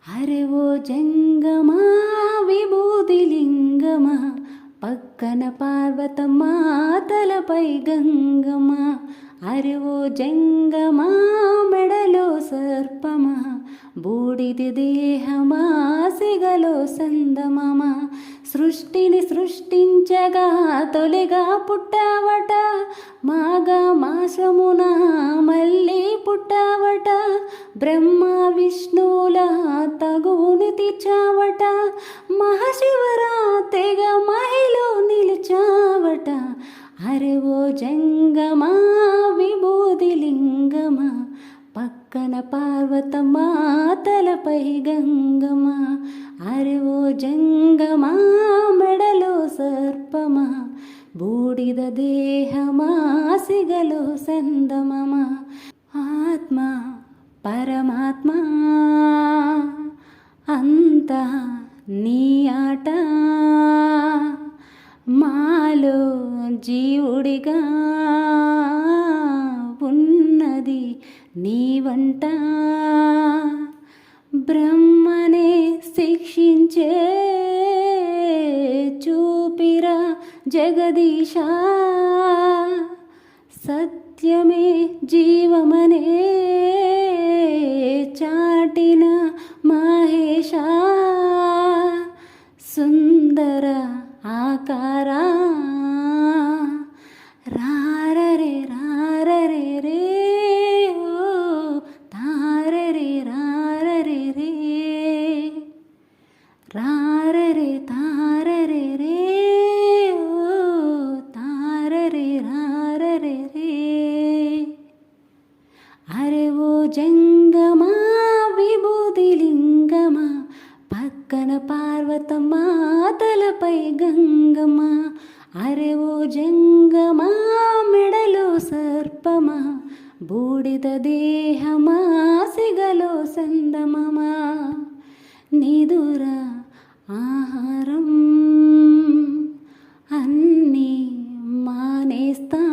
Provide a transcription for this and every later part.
అరే ఓ జంగమా విభూతిలింగమా, పక్కన పార్వతమ్మ తలపై గంగమా. అరే ఓ జంగమా మెడలో సర్పమా, బూడిది దేహమా సిగలో సందమమా. సృష్టిని సృష్టించగా తొలిగా పుట్టావట, మాఘ మాసమున మళ్ళీ పుట్టావట. బ్రహ్మ విష్ణువుల తగువుని తీర్చావట, మహాశివరాత్రిగా మహిలో నిలిచావట. అరే ఓ జంగమా విభూతిలింగమా, పక్కన పార్వతమ్మ తలపై గంగమా. అరే ఓ జంగమా మెడలో సర్పమా, బూడిద దేహమా సిగలో సందమమా. ఆత్మ పరమాత్మ అంతా నీ ఆట, మాలో జీవుడిగా ఉన్నది నీ వంట. బ్రహ్మనే శిక్షించే చూపిరా జగదీశ, సత్యమే జీవమనే చాటిన మహేశ. సుందర ఆకారా రారరే రారరే రే, ఓ తారరే రారరే రే, రారరే తారరే రే, ఓ తారరే రారరే రే. అరే ఓ జంగమా విభూతిలింగమా, పక్కన పార్వతమ్మ తలపై గంగమ్మ. అరే ఓ జంగమా మెడలో సర్పమా, బూడిద దేహమా సిగలో సందమమా. నిదుర ఆహారం అన్నీ మానేస్తాం,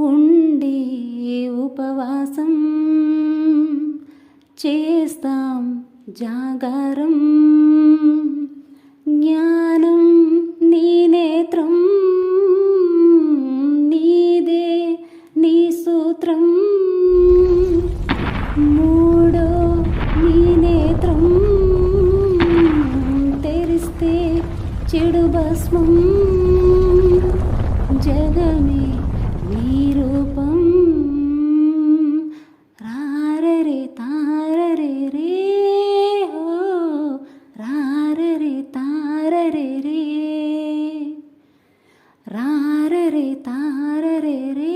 ఉండి ఉపవాసం చేస్తాం జాగారం. జ్ఞానం నీ నేత్రం, నీదే నీ సూత్రం. మూడో నీ నేత్రం తెరిస్తే చెడు భస్మం, జగమే నీ రూపం. రారరే తారరే రే, ఓ రారరే తారరే రే, రారరే తారరే రే.